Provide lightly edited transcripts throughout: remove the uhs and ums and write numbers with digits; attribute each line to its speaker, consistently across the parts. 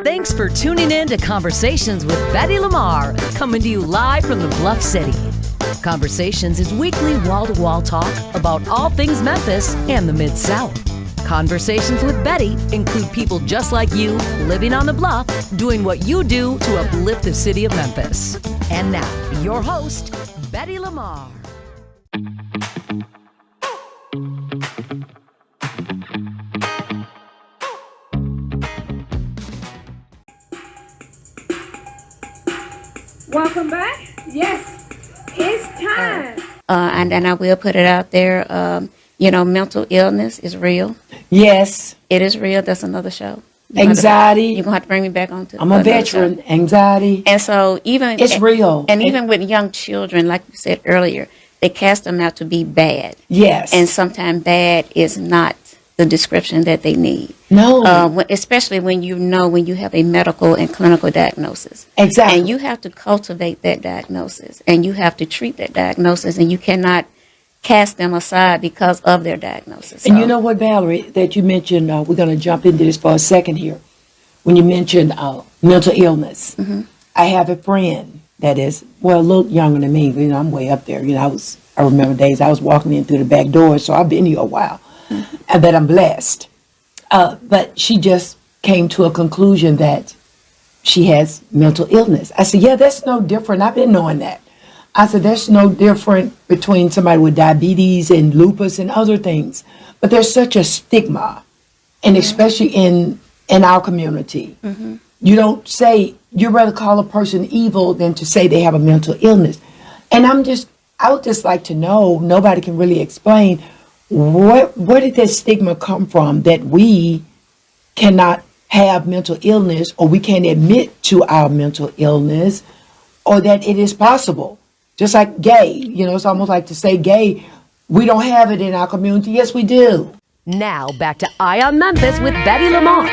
Speaker 1: Thanks for tuning in to Conversations with Betty Lamar, coming to you live from the Bluff City. Conversations is weekly wall-to-wall talk about all things Memphis and the Mid-South. Conversations with Betty include people just like you, living on the Bluff, doing what you do to uplift the city of Memphis. And now, your host, Betty Lamar.
Speaker 2: Welcome back. Yes, it's time.
Speaker 3: And I will put it out there. Mental illness is real.
Speaker 4: Yes.
Speaker 3: It is real. That's another show.
Speaker 4: Anxiety.
Speaker 3: You're going to have to bring me back on to
Speaker 4: I'm a veteran.
Speaker 3: Show.
Speaker 4: Anxiety.
Speaker 3: And so
Speaker 4: it's real.
Speaker 3: And even with young children, like you said earlier, they cast them out to be bad.
Speaker 4: Yes.
Speaker 3: And sometimes bad is not the description that they need.
Speaker 4: No.
Speaker 3: Especially when you have a medical and clinical diagnosis.
Speaker 4: Exactly.
Speaker 3: And you have to cultivate that diagnosis. And you have to treat that diagnosis. And you cannot cast them aside because of their diagnosis.
Speaker 4: And you know what, Valerie, that you mentioned, we're going to jump into this for a second here. When you mentioned mental illness, I have a friend that is, a little younger than me. I'm way up there. I remember days I was walking in through the back door, so I've been here a while. And that I'm blessed. But she just came to a conclusion that she has mental illness. I said, yeah, that's no different. I've been knowing that. I said, there's no different between somebody with diabetes and lupus and other things. But there's such a stigma, and especially in our community. You don't say, you'd rather call a person evil than to say they have a mental illness. And I would just like to know, nobody can really explain, where did that stigma come from that we cannot have mental illness, or we can't admit to our mental illness, or that it is possible? Just like gay, it's almost like to say gay, we don't have it in our community. Yes, we do.
Speaker 1: Now back to Eye on Memphis with Betty Lamar.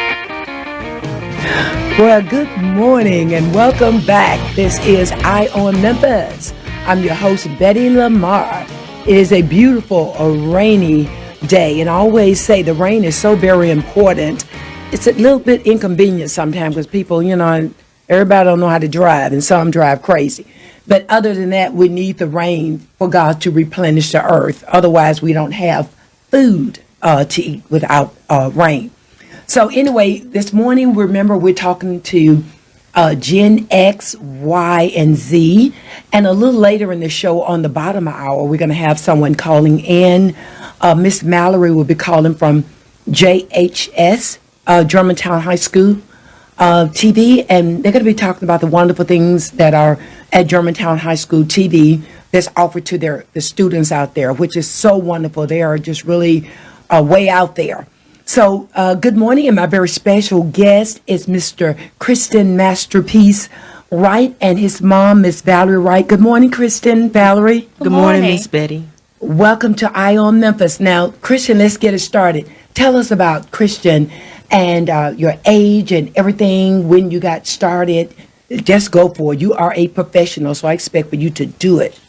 Speaker 4: Well, good morning and welcome back. This is Eye on Memphis. I'm your host, Betty Lamar. It is a beautiful, rainy day, and I always say the rain is so very important. It's a little bit inconvenient sometimes because people, everybody don't know how to drive, and some drive crazy. But other than that, we need the rain for God to replenish the earth. Otherwise, we don't have food to eat without rain. So anyway, this morning, remember, we're talking to Gen X, Y, and Z. And a little later in the show, on the bottom of the hour, we're going to have someone calling in. Miss Mallory will be calling from JHS, Germantown High School TV. And they're going to be talking about the wonderful things that are at Germantown High School TV that's offered to the students out there, which is so wonderful. They are just really way out there. So good morning, and my very special guest is Mr. Kristen Masterpiece Wright and his mom, Miss Valerie Wright. Good morning, Kristen, Valerie.
Speaker 5: Good morning, Miss Betty.
Speaker 4: Welcome to Eye on Memphis. Now, Kristen, let's get it started. Tell us about Kristen and your age and everything, when you got started. Just go for it. You are a professional, so I expect for you to do it.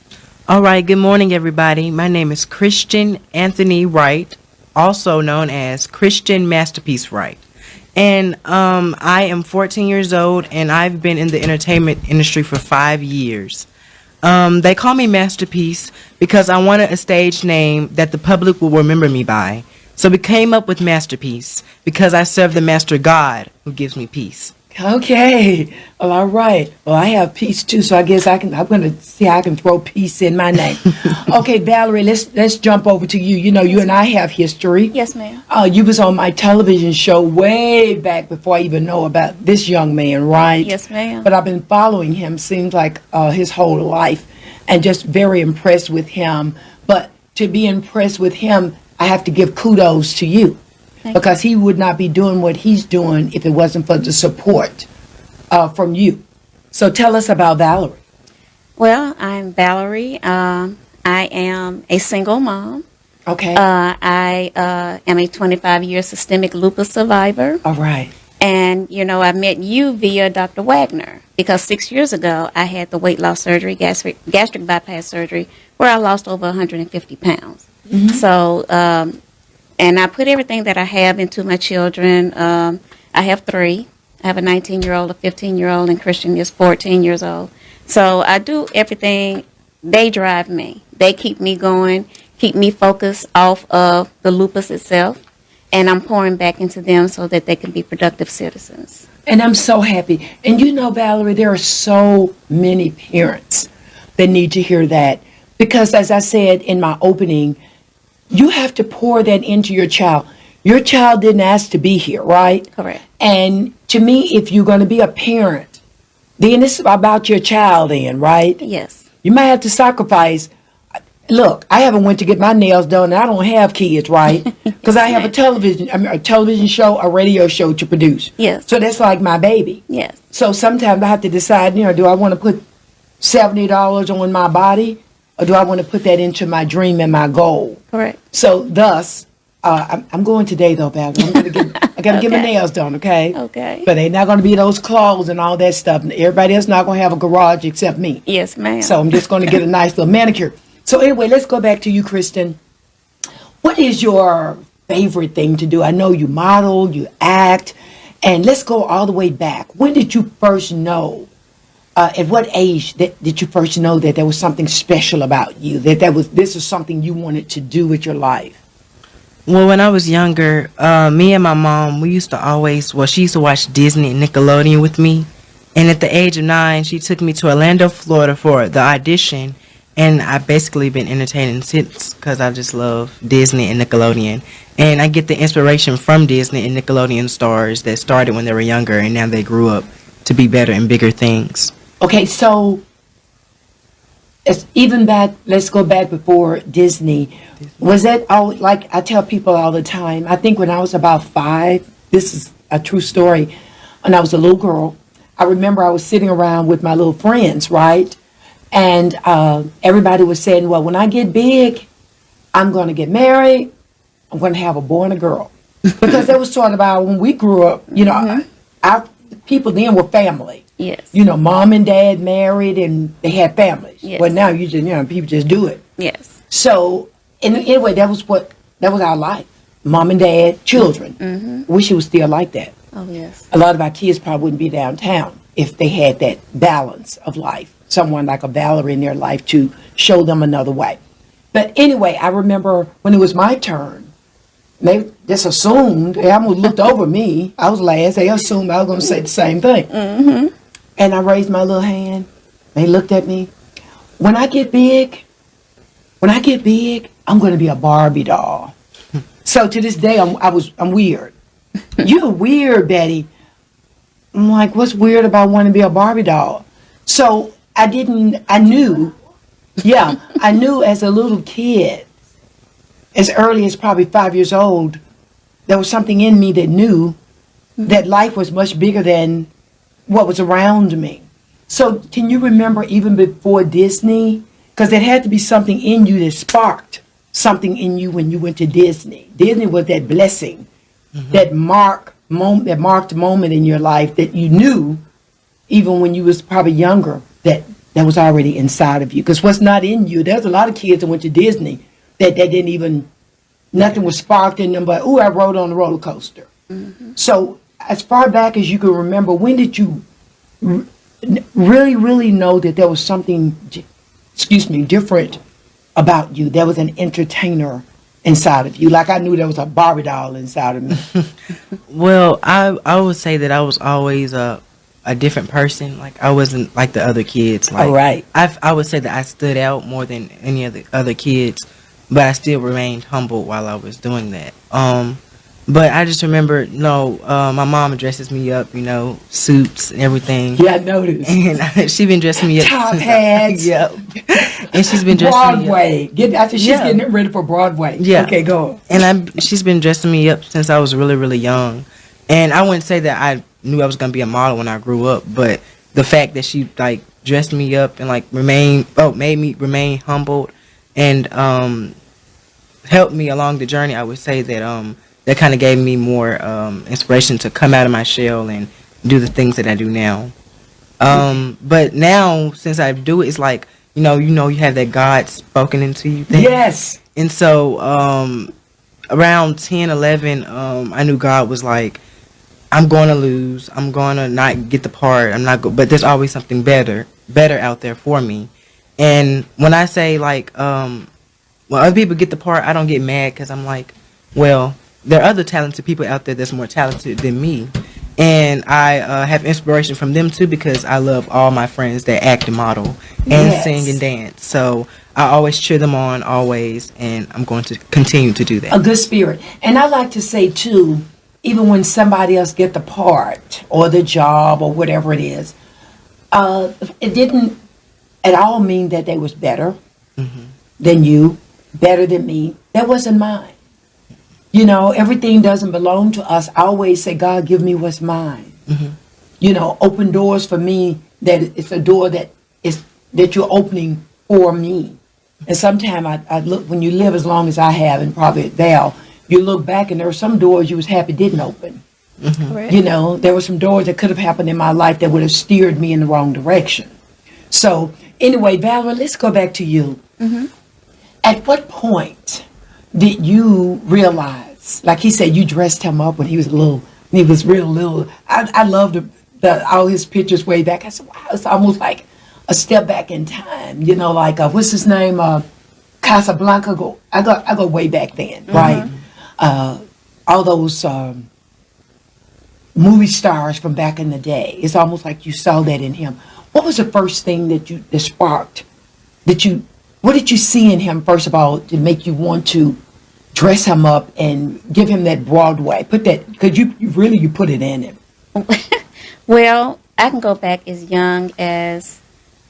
Speaker 5: All right. Good morning, everybody. My name is Christian Anthony Wright, also known as Christian Masterpiece Wright. And I am 14 years old, and I've been in the entertainment industry for 5 years. They call me Masterpiece because I wanted a stage name that the public will remember me by. So we came up with Masterpiece because I serve the Master God who gives me peace.
Speaker 4: Okay. Well, all right. Well, I have peace too, so I guess I'm going to see how I can throw peace in my name. Okay, Valerie, let's jump over to you. You and I have history.
Speaker 3: Yes, ma'am.
Speaker 4: You was on my television show way back before I even know about this young man, right?
Speaker 3: Yes, ma'am.
Speaker 4: But I've been following him, seems like his whole life, and just very impressed with him. But to be impressed with him, I have to give kudos to you. Because he would not be doing what he's doing if it wasn't for the support from you. So tell us about Valerie.
Speaker 3: Well, I'm Valerie. I am a single mom.
Speaker 4: Okay.
Speaker 3: I am a 25-year systemic lupus survivor.
Speaker 4: All right.
Speaker 3: And, I met you via Dr. Wagner because 6 years ago I had the weight loss surgery, gastric bypass surgery, where I lost over 150 pounds. Mm-hmm. So, and I put everything that I have into my children. I have 3. I have a 19-year-old, a 15-year-old, and Christian is 14 years old. So I do everything. They drive me. They keep me going, keep me focused off of the lupus itself, and I'm pouring back into them so that they can be productive citizens.
Speaker 4: And I'm so happy. And you know, Valerie, there are so many parents that need to hear that. Because as I said in my opening, you have to pour that into your child. Your child didn't ask to be here, right?
Speaker 3: Correct.
Speaker 4: And to me, if you're going to be a parent, then it's about your child then, right?
Speaker 3: Yes.
Speaker 4: You might have to sacrifice. Look, I haven't went to get my nails done, and I don't have kids, right? Because I have a television show, a radio show to produce.
Speaker 3: Yes.
Speaker 4: So that's like my baby.
Speaker 3: Yes.
Speaker 4: So sometimes I have to decide, do I want to put $70 on my body, or do I want to put that into my dream and my goal?
Speaker 3: Correct.
Speaker 4: So thus, I'm going today though, Valerie. I got to get my nails done, okay?
Speaker 3: Okay.
Speaker 4: But they're not going to be those claws and all that stuff. Everybody else not going to have a garage except me.
Speaker 3: Yes, ma'am.
Speaker 4: So I'm just going to get a nice little manicure. So anyway, let's go back to you, Kristen. What is your favorite thing to do? I know you model, you act, and let's go all the way back. When did you first know? At what age did you first know that there was something special about you? This was something you wanted to do with your life?
Speaker 5: Well, when I was younger, me and my mom, she used to watch Disney and Nickelodeon with me. And at the age of 9, she took me to Orlando, Florida for the audition. And I've basically been entertaining since because I just love Disney and Nickelodeon. And I get the inspiration from Disney and Nickelodeon stars that started when they were younger and now they grew up to be better and bigger things.
Speaker 4: Okay, so let's go back before Disney. Was that all, like I tell people all the time, I think when I was about 5, this is a true story, when I was a little girl, I remember I was sitting around with my little friends, right? And everybody was saying, well, when I get big, I'm going to get married. I'm going to have a boy and a girl. Because that was sort of when we grew up, our people then were family.
Speaker 3: Yes.
Speaker 4: Mom and dad married and they had families.
Speaker 3: Yes.
Speaker 4: But now people just do it.
Speaker 3: Yes.
Speaker 4: So anyway, that was our life. Mom and dad, children. Mm-hmm. Wish it was still like that.
Speaker 3: Oh, yes.
Speaker 4: A lot of our kids probably wouldn't be downtown if they had that balance of life. Someone like a Valerie in their life to show them another way. But anyway, I remember when it was my turn, they just assumed, they almost looked over me. I was last. They assumed I was going to say the same thing. Mm-hmm. And I raised my little hand. They looked at me. When I get big, I'm going to be a Barbie doll. So to this day, I'm weird. You're weird, Betty. I'm like, what's weird about wanting to be a Barbie doll? So I knew as a little kid, as early as probably 5 years old, there was something in me that knew that life was much bigger than what was around me. So can you remember even before Disney? Because there had to be something in you that sparked something in you when you went to Disney. Disney was that blessing, that marked moment in your life that you knew, even when you was probably younger, that was already inside of you. Because what's not in you, there's a lot of kids that went to Disney that they didn't even, nothing was sparked in them, but, I rode on the roller coaster. Mm-hmm. So as far back as you can remember, when did you really, really know that there was something, different about you? There was an entertainer inside of you. Like I knew there was a Barbie doll inside of me.
Speaker 5: Well, I would say that I was always a different person. Like I wasn't like the other kids. Like,
Speaker 4: all right.
Speaker 5: I would say that I stood out more than any of the other kids, but I still remained humble while I was doing that. But I just remember, my mom dresses me up, suits and everything.
Speaker 4: Yeah, I noticed.
Speaker 5: And she's been dressing me up.
Speaker 4: Top hats.
Speaker 5: Yep. And she's been dressing
Speaker 4: Broadway.
Speaker 5: me up.
Speaker 4: She's getting it ready for Broadway.
Speaker 5: Yeah.
Speaker 4: Okay, go on.
Speaker 5: And she's been dressing me up since I was really, really young. And I wouldn't say that I knew I was going to be a model when I grew up, but the fact that she, dressed me up and, made me remain humbled and helped me along the journey, I would say that that kind of gave me more inspiration to come out of my shell and do the things that I do now. But now, since I do it, it's like, you have that God spoken into you thing.
Speaker 4: Yes.
Speaker 5: And so around 10, 11, I knew God was like, I'm going to lose. I'm going to not get the part. But there's always something better out there for me. And when I say like, when other people get the part, I don't get mad because I'm like, well, there are other talented people out there that's more talented than me. And I have inspiration from them too because I love all my friends that act and model and sing and dance. So I always cheer them on, always, and I'm going to continue to do that.
Speaker 4: A good spirit. And I like to say too, even when somebody else get the part or the job or whatever it is, it didn't at all mean that they was better than you, better than me. That wasn't mine. You know, everything doesn't belong to us. I always say, God, give me what's mine. You know, open doors for me, that it's a door that you're opening for me. And sometimes I look, when you live as long as I have, and probably Val, you look back and there were some doors you was happy didn't open. You know, there were some doors that could have happened in my life that would have steered me in the wrong direction. So anyway, Valerie, let's go back to you. At what point did you realize, like he said, you dressed him up when he was real little. I loved all his pictures way back. I said, wow, it's almost like a step back in time. You know, like, what's his name? Casablanca. I go way back then, right? All those movie stars from back in the day. It's almost like you saw that in him. What was the first thing that sparked? What did you see in him, first of all, to make you want to dress him up and give him that Broadway? Because you put it in him.
Speaker 3: Well, I can go back as young as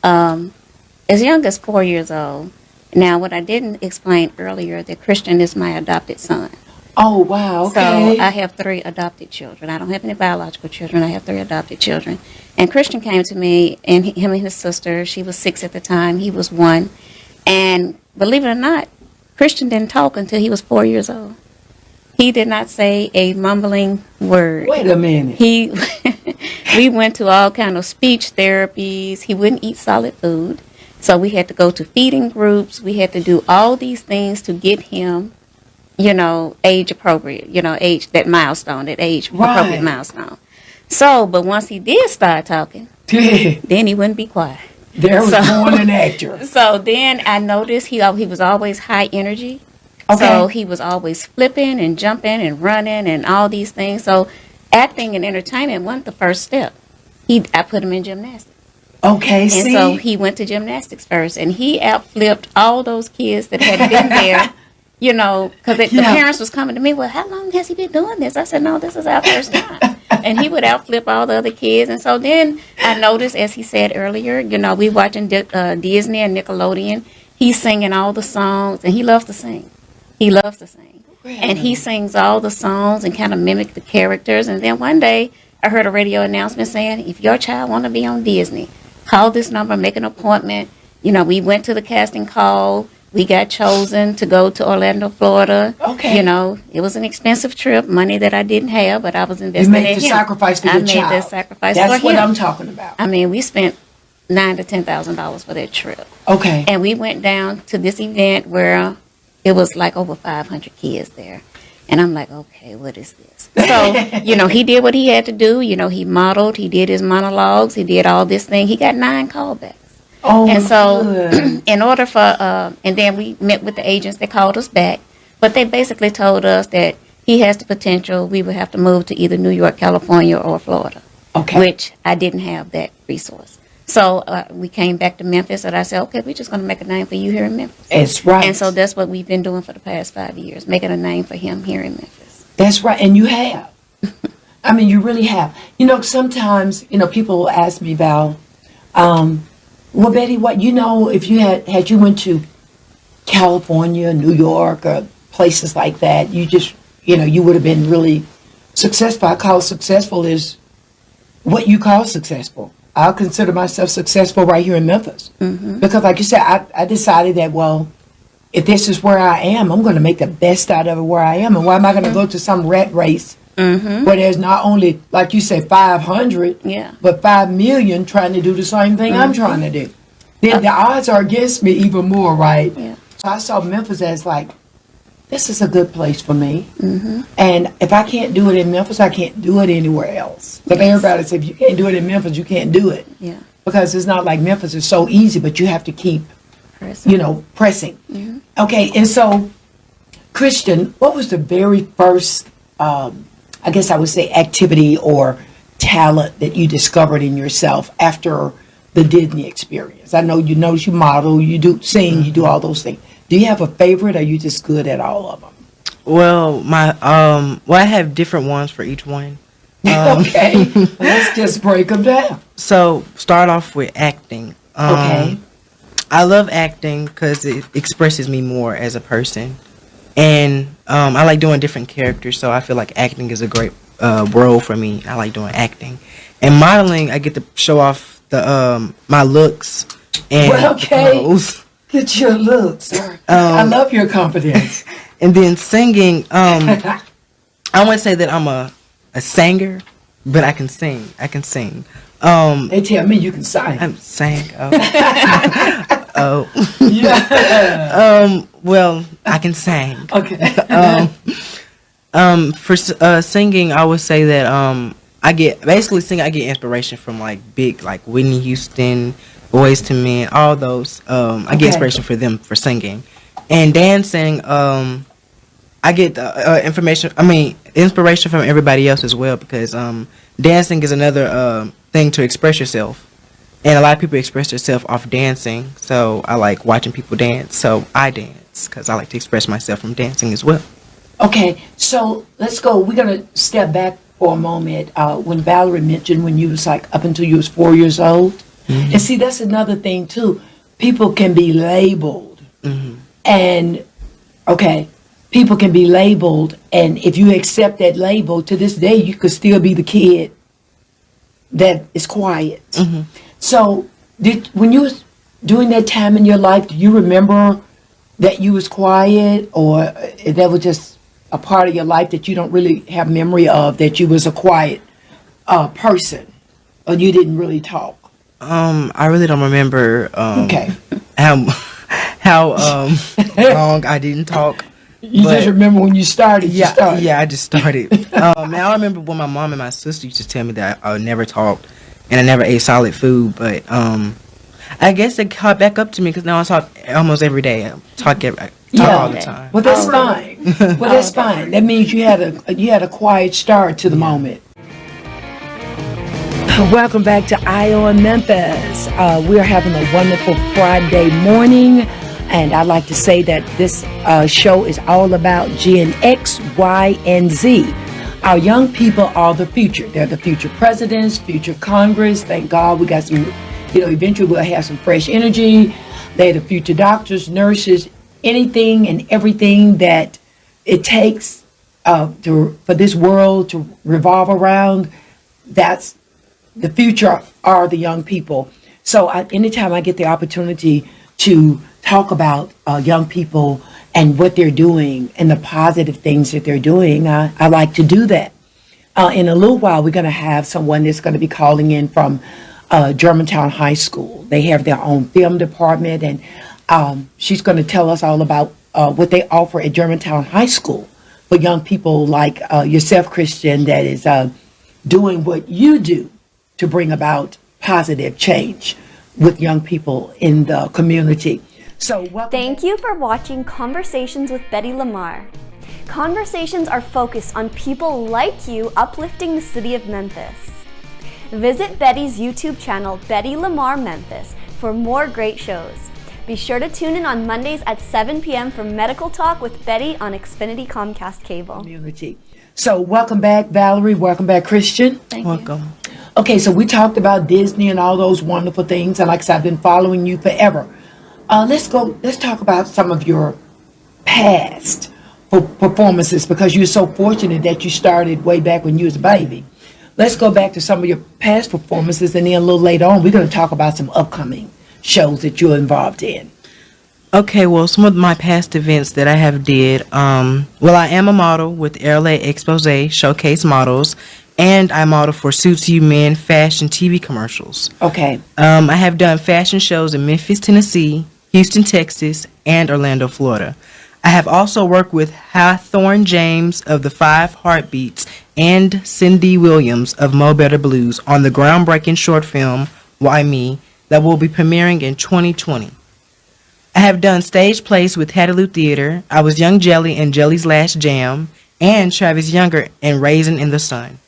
Speaker 3: 4 years old. Now, what I didn't explain earlier, that Kristen is my adopted son.
Speaker 4: Oh, wow, okay.
Speaker 3: So I have 3 adopted children. I don't have any biological children. I have 3 adopted children. And Kristen came to me, and him and his sister, she was 6 at the time, he was 1. And believe it or not, Kristen didn't talk until he was 4 years old. He did not say a mumbling word.
Speaker 4: Wait a minute.
Speaker 3: We went to all kind of speech therapies. He wouldn't eat solid food. So we had to go to feeding groups. We had to do all these things to get him, you know, age appropriate, you know, that age appropriate milestone. So, but once he did start talking, then he wouldn't be quiet.
Speaker 4: There was born an actor.
Speaker 3: So then I noticed he was always high energy.
Speaker 4: Okay.
Speaker 3: So he was always flipping and jumping and running and all these things. So acting and entertainment wasn't the first step. I put him in gymnastics.
Speaker 4: Okay,
Speaker 3: and so he went to gymnastics first, and he outflipped all those kids that had been there, you know, because the parents was coming to me, well, how long has he been doing this? I said, no, this is our first time. And he would outflip all the other kids. And so then I noticed, as he said earlier, you know, we watching Disney and Nickelodeon. He's singing all the songs, and he loves to sing. He loves to sing. Really? And he sings all the songs and kind of mimic the characters. And then one day I heard a radio announcement saying, if your child want to be on Disney, call this number, make an appointment. You know, we went to the casting call. We got chosen to go to Orlando, Florida. Okay. You know, it was an expensive trip, money that I didn't have, but I was investing in him.
Speaker 4: You made the sacrifice for your child.
Speaker 3: I made the sacrifice for him.
Speaker 4: That's what I'm talking about.
Speaker 3: I mean, we spent $9,000 to $10,000 for that trip.
Speaker 4: Okay.
Speaker 3: And we went down to this event where it was like over 500 kids there. And I'm like, okay, what is this? So, you know, he did what he had to do. You know, he modeled, he did his monologues, he did all this thing. He got 9 callbacks.
Speaker 4: Oh,
Speaker 3: and so in order for, and then we met with the agents that called us back, but they basically told us that he has the potential. We would have to move to either New York, California, or Florida, which I didn't have that resource. So we came back to Memphis, and I said, okay, we're just going to make a name for you here in Memphis.
Speaker 4: That's right.
Speaker 3: And so that's what we've been doing for the past 5 years, making a name for him here in Memphis.
Speaker 4: That's right, and you have. I mean, you really have. You know, sometimes, you know, people will ask me, Val, well, Betty, what, you know, if you had you went to California, New York, or places like that, you just, you know, you would have been really successful. I call successful is what you call successful. I'll consider myself successful right here in Memphis. Mm-hmm. Because like you said, I decided that, well, if this is where I am, I'm going to make the best out of it where I am. And why am I going to go to some rat race where there's not only, like you said, 500, but 5 million trying to do the same thing I'm trying to do? Then the odds are against me even more, right? Yeah. So I saw Memphis as like, this is a good place for me. And if I can't do it in Memphis, I can't do it anywhere else. But everybody says, if you can't do it in Memphis, you can't do it.
Speaker 3: Yeah.
Speaker 4: Because it's not like Memphis is so easy, but you have to keep, pressing. Okay, and so, Kristen, what was the very first, I guess I would say, activity or talent that you discovered in yourself after the Disney experience? I know you model, you do sing, you do all those things. Do you have a favorite, or are you just good at all of them?
Speaker 5: Well, I have different ones for each one.
Speaker 4: Okay, let's just break them down.
Speaker 5: So, start off with acting.
Speaker 4: Okay.
Speaker 5: I love acting because it expresses me more as a person. And I like doing different characters, so I feel like acting is a great role for me. I like doing acting. And modeling, I get to show off my looks and clothes.
Speaker 4: Get your looks. I love your confidence.
Speaker 5: And then singing, I wouldn't say that I'm a singer, but I can sing.
Speaker 4: They tell me you can sing.
Speaker 5: I'm sing. Oh.
Speaker 4: Yeah.
Speaker 5: Well, I can sing.
Speaker 4: Okay.
Speaker 5: For singing, I would say that I get inspiration from big Whitney Houston, Boys to Men, all those. I get inspiration for them for singing, and dancing. I get inspiration from everybody else as well, because dancing is another thing to express yourself, and a lot of people express themselves off dancing. So I like watching people dance. So I dance because I like to express myself from dancing as well.
Speaker 4: Okay, so let's go. We're gonna step back for a moment. When Valerie mentioned when you was up until you was 4 years old, and see, that's another thing too. People can be labeled, and people can be labeled, and if you accept that label, to this day, you could still be the kid that is quiet. So, when you was during that time in your life, do you remember that you was quiet, or that was just a part of your life that you don't really have memory of, that you was a quiet person, or you didn't really talk?
Speaker 5: I really don't remember how long I didn't talk.
Speaker 4: You just remember when you started?
Speaker 5: Yeah, I just started. Now I remember when my mom and my sister used to tell me that I never talked and I never ate solid food, but I guess it caught back up to me because now I talk almost every day. I talk all the time.
Speaker 4: Well, that's fine. Well, that's fine. That means you had a quiet start to the moment. Welcome back to Eye on Memphis. We're having a wonderful Friday morning, and I'd like to say that this show is all about Gen X, Y, and Z. Our young people are the future. They're the future presidents, future Congress. Thank God we got some, eventually we'll have some fresh energy. They're the future doctors, nurses, anything and everything that it takes for this world to revolve around. That's the future are the young people. So anytime I get the opportunity to talk about young people and what they're doing and the positive things that they're doing, I like to do that. In a little while, we're going to have someone that's going to be calling in from Germantown High School. They have their own film department, and she's going to tell us all about what they offer at Germantown High School for young people like yourself, Kristen, that is doing what you do to bring about positive change with young people in the community. So
Speaker 6: thank you for watching Conversations with Betty Lamar. Conversations are focused on people like you uplifting the city of Memphis. Visit Betty's YouTube channel, Betty Lamar Memphis, for more great shows. Be sure to tune in on Mondays at 7 p.m. for Medical Talk with Betty on Xfinity Comcast Cable.
Speaker 4: Community. So welcome back, Valerie. Welcome back, Christian.
Speaker 3: Thank
Speaker 5: Welcome.
Speaker 3: you.
Speaker 4: Okay, so we talked about Disney and all those wonderful things, and like I said, I've been following you forever. Let's talk about some of your past performances, because you're so fortunate that you started way back when you was a baby. Let's go back to some of your past performances, and then a little later on, we're going to talk about some upcoming shows that you're involved in.
Speaker 5: Okay, well, some of my past events that I have did, I am a model with LA Expose Showcase Models, and I model for Suits You Men fashion TV commercials.
Speaker 4: Okay.
Speaker 5: I have done fashion shows in Memphis, Tennessee, Houston, Texas, and Orlando, Florida. I have also worked with Hawthorne James of the Five Heartbeats and Cindy Williams of Mo Better Blues on the groundbreaking short film, Why Me, that will be premiering in 2020. I have done stage plays with Hattiloo Theater. I was Young Jelly in Jelly's Last Jam and Travis Younger in Raisin in the Sun.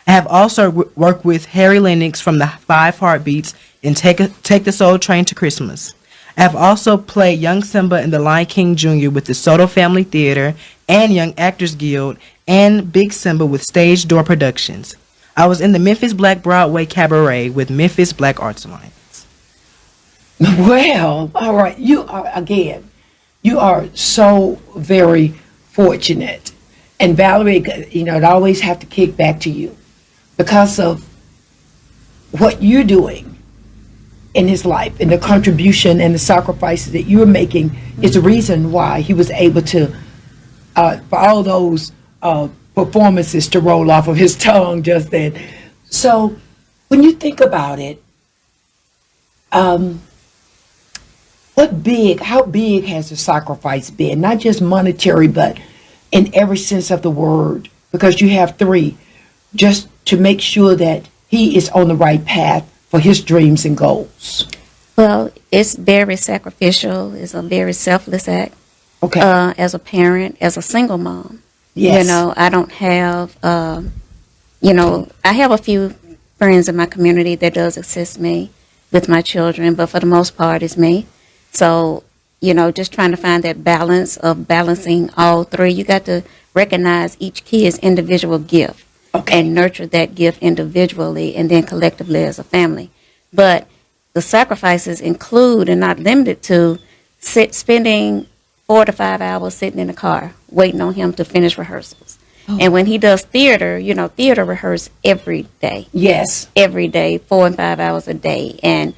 Speaker 5: I have also worked with Harry Lennox from the Five Heartbeats in Take the Soul Train to Christmas. I have also played Young Simba in The Lion King Jr. with the Soto Family Theater and Young Actors Guild and Big Simba with Stage Door Productions. I was in the Memphis Black Broadway Cabaret with Memphis Black Arts Alliance.
Speaker 4: Well, all right. You are so very fortunate. And Valerie, it always have to kick back to you because of what you're doing in his life and the contribution and the sacrifices that you're making is the reason why he was able to, for all those performances to roll off of his tongue just then. So when you think about it, how big has the sacrifice been? Not just monetary, but in every sense of the word, because you have three, just to make sure that he is on the right path for his dreams and goals.
Speaker 3: Well, it's very sacrificial. It's a very selfless act.
Speaker 4: Okay.
Speaker 3: As a parent, as a single mom.
Speaker 4: Yes.
Speaker 3: I don't have, I have a few friends in my community that does assist me with my children, but for the most part, it's me. So, just trying to find that balance of balancing all three. You got to recognize each kid's individual gift.
Speaker 4: Okay.
Speaker 3: And nurture that gift individually and then collectively as a family. But the sacrifices include and not limited to spending 4 to 5 hours sitting in the car waiting on him to finish rehearsals. Oh. And when he does theater, theater rehearse every day.
Speaker 4: Yes.
Speaker 3: Every day, 4 and 5 hours a day. And,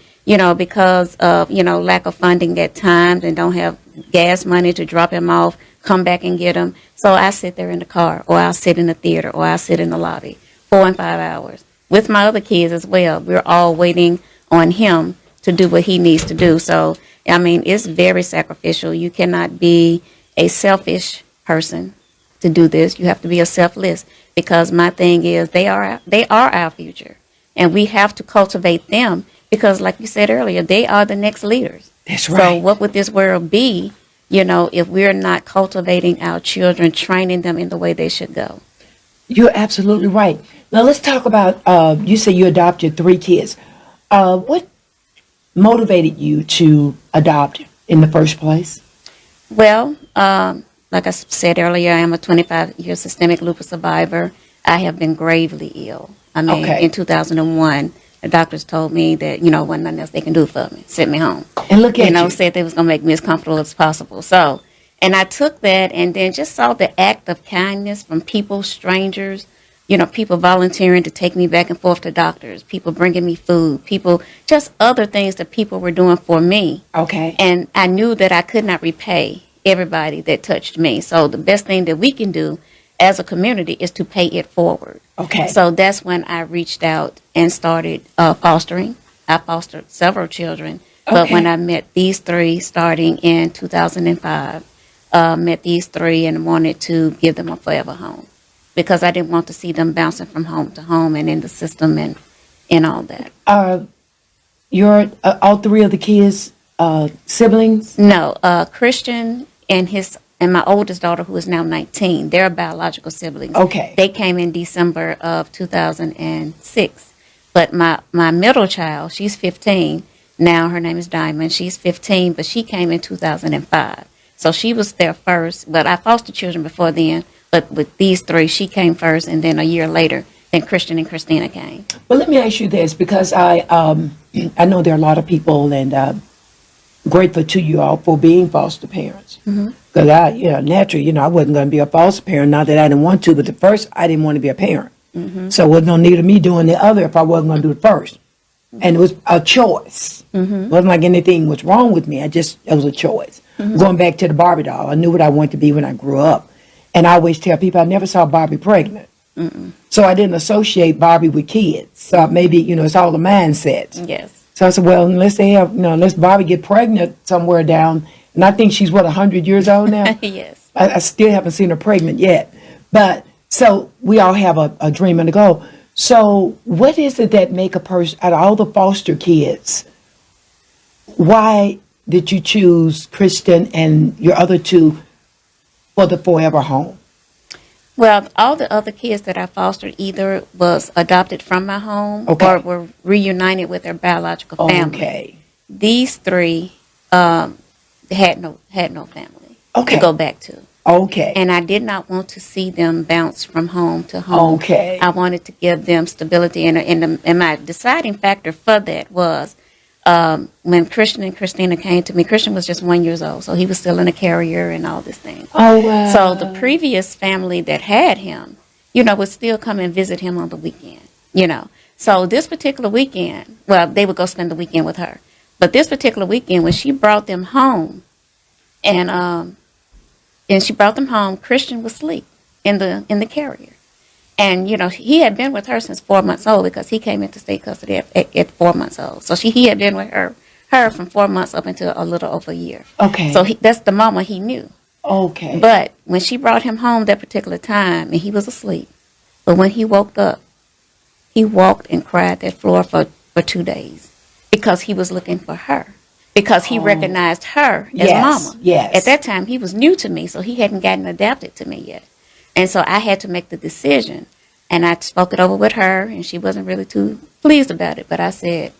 Speaker 3: because of, lack of funding at times and don't have gas money to drop him off, come back and get him. So I sit there in the car, or I'll sit in the theater, or I'll sit in the lobby 4 and 5 hours with my other kids as well. We're all waiting on him to do what he needs to do. So, it's very sacrificial. You cannot be a selfish person to do this. You have to be a selfless, because my thing is they are our future, and we have to cultivate them because, like you said earlier, they are the next leaders.
Speaker 4: That's right.
Speaker 3: So what would this world be? If we're not cultivating our children, training them in the way they should go.
Speaker 4: You're absolutely right. Now let's talk about, you say you adopted 3 kids. What motivated you to adopt in the first place?
Speaker 3: Well, like I said earlier, I am a 25-year systemic lupus survivor. I have been gravely ill.
Speaker 4: Okay.
Speaker 3: In 2001, the doctors told me that, wasn't nothing else they can do for me, sent me home.
Speaker 4: And look at you.
Speaker 3: Said they was going to make me as comfortable as possible. So, and I took that and then just saw the act of kindness from people, strangers, people volunteering to take me back and forth to doctors, people bringing me food, people, just other things that people were doing for me.
Speaker 4: Okay.
Speaker 3: And I knew that I could not repay everybody that touched me. So the best thing that we can do as a community is to pay it forward.
Speaker 4: Okay.
Speaker 3: So that's when I reached out and started fostering. I fostered several children. But
Speaker 4: Okay.
Speaker 3: when I met these 3 starting in 2005, met these 3 and wanted to give them a forever home because I didn't want to see them bouncing from home to home and in the system and all that.
Speaker 4: You're all 3 of the kids siblings?
Speaker 3: No, Christian and my oldest daughter, who is now 19, they're biological siblings.
Speaker 4: Okay.
Speaker 3: They came in December of 2006. But my middle child, she's 15. Now her name is Diamond. She's 15, but she came in 2005. So she was there first, but I fostered children before then. But with these 3, she came first, and then a year later, then Christian and Christina came.
Speaker 4: Well, let me ask you this, because I know there are a lot of people, and grateful to you all for being foster parents. Because naturally, I wasn't going to be a foster parent, not that I didn't want to, but the first, I didn't want to be a parent. So it wasn't no need of me doing the other if I wasn't going to do the first. And it was a choice. It wasn't like anything was wrong with me. It was a choice. Going back to the Barbie doll, I knew what I wanted to be when I grew up. And I always tell people I never saw Barbie pregnant. So I didn't associate Barbie with kids. So maybe, it's all the mindset.
Speaker 3: Yes.
Speaker 4: So I said, well, unless they have, unless Barbie get pregnant somewhere down And I think she's, 100 years old now?
Speaker 3: Yes.
Speaker 4: I still haven't seen her pregnant yet. But so we all have a dream and a goal. So what is it that make a person, out of all the foster kids, why did you choose Kristen and your other two for the forever home?
Speaker 3: Well, all the other kids that I fostered either was adopted from my home
Speaker 4: Okay.
Speaker 3: or were reunited with their biological family.
Speaker 4: Okay.
Speaker 3: These three had no family
Speaker 4: Okay.
Speaker 3: to go back to.
Speaker 4: Okay.
Speaker 3: And I did not want to see them bounce from home to home.
Speaker 4: Okay.
Speaker 3: I wanted to give them stability. And my deciding factor for that was when Christian and Christina came to me. Christian was just 1 year old, so he was still in a carrier and all this thing.
Speaker 4: Oh, wow.
Speaker 3: So the previous family that had him, would still come and visit him on the weekend, So this particular weekend, well, they would go spend the weekend with her. But this particular weekend, when she brought them home, and she brought them home, Christian was asleep in the carrier. And, he had been with her since 4 months old because he came into state custody at 4 months old. So he had been with her from 4 months up until a little over a year.
Speaker 4: Okay.
Speaker 3: So that's the mama he knew.
Speaker 4: Okay.
Speaker 3: But when she brought him home that particular time, and he was asleep, but when he woke up, he walked and cried that floor for 2 days because he was looking for her. Because he recognized her as
Speaker 4: Yes,
Speaker 3: mama.
Speaker 4: yes.
Speaker 3: At that time, he was new to me, so he hadn't gotten adapted to me yet. And so I had to make the decision, and I spoke it over with her, and she wasn't really too pleased about it. But I said,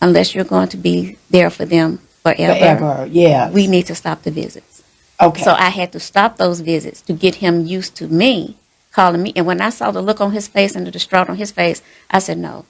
Speaker 3: unless you're going to be there for them forever,
Speaker 4: yeah.
Speaker 3: we need to stop the visits.
Speaker 4: Okay.
Speaker 3: So I had to stop those visits to get him used to me calling me. And when I saw the look on his face and the distraught on his face, I said, no,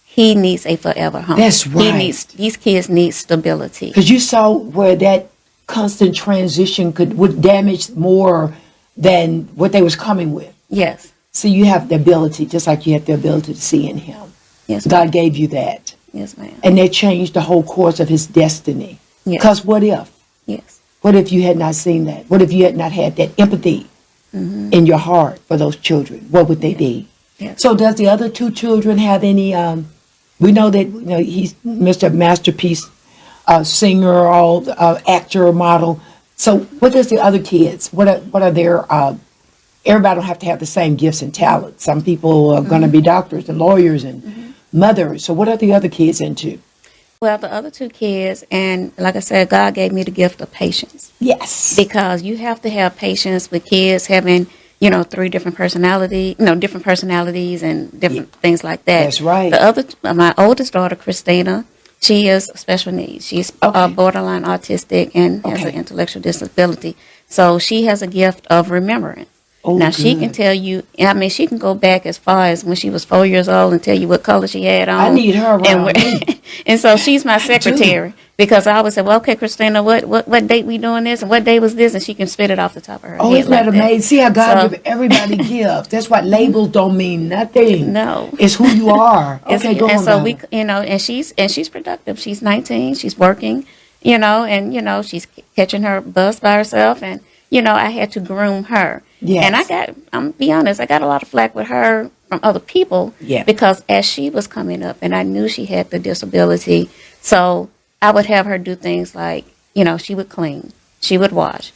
Speaker 3: he needs a forever home.
Speaker 4: That's right.
Speaker 3: These kids need stability.
Speaker 4: Because you saw where that constant transition would damage more than what they was coming with.
Speaker 3: Yes.
Speaker 4: So you have the ability, just like you have the ability to see in him.
Speaker 3: Yes,
Speaker 4: God gave you that.
Speaker 3: Yes, ma'am.
Speaker 4: And that changed the whole course of his destiny.
Speaker 3: Yes.
Speaker 4: Because what if?
Speaker 3: Yes.
Speaker 4: What if you had not seen that? What if you had not had that empathy in your heart for those children? What would they be?
Speaker 3: Yes.
Speaker 4: So does the other two children have any, we know that he's Mr. Masterpiece singer, actor, model. So what does the other kids, what are their, everybody don't have to have the same gifts and talents. Some people are going to be doctors and lawyers and mothers. So what are the other kids into?
Speaker 3: Well, the other two kids, and like I said, God gave me the gift of patience.
Speaker 4: Yes.
Speaker 3: Because you have to have patience with kids having, three different personalities and different things like that.
Speaker 4: That's right.
Speaker 3: My oldest daughter, Christina, she is special needs. She's borderline autistic and has an intellectual disability. So she has a gift of remembrance.
Speaker 4: Oh,
Speaker 3: now, she can tell you, she can go back as far as when she was 4 years old and tell you what color she had on.
Speaker 4: I need her around me.
Speaker 3: And so she's my secretary because I always say, well, okay, Christina, what date we doing this and what day was this? And she can spit it off the top of her head.
Speaker 4: Isn't that
Speaker 3: like
Speaker 4: amazing? See how God give everybody gifts. That's why labels don't mean nothing.
Speaker 3: No.
Speaker 4: It's who you are. Okay, go on.
Speaker 3: And so
Speaker 4: Valerie.
Speaker 3: and she's productive. She's 19. She's working, and, she's catching her bus by herself. And, I had to groom her.
Speaker 4: Yes.
Speaker 3: And I'm be honest, I got a lot of flack with her from other people because as she was coming up and I knew she had the disability, so I would have her do things like, she would clean, she would wash,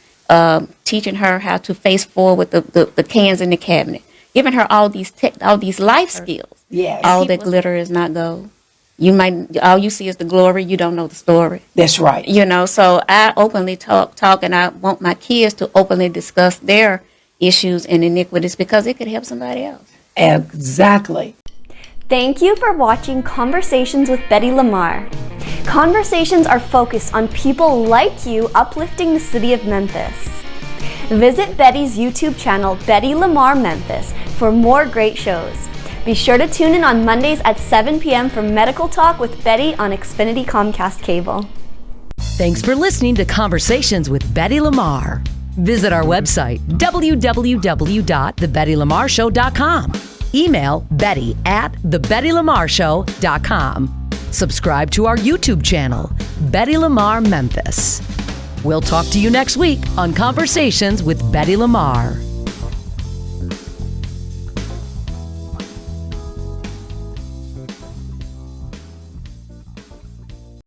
Speaker 3: teaching her how to face forward with the cans in the cabinet, giving her all these life skills.
Speaker 4: Yes.
Speaker 3: All that glitter is not gold. All you see is the glory, you don't know the story.
Speaker 4: That's right.
Speaker 3: So I openly talk, and I want my kids to openly discuss their issues and iniquities because it could help somebody else.
Speaker 4: Exactly.
Speaker 6: Thank you for watching Conversations with Betty Lamar. Conversations are focused on people like you uplifting the city of Memphis. Visit Betty's YouTube channel, Betty Lamar Memphis, for more great shows. Be sure to tune in on Mondays at 7 p.m. for Medical Talk with Betty on Xfinity Comcast Cable.
Speaker 1: Thanks for listening to Conversations with Betty Lamar. Visit our website, www.thebettylamarshow.com. Email betty@thebettylamarshow.com. Subscribe to our YouTube channel, Betty Lamar Memphis. We'll talk to you next week on Conversations with Betty Lamar.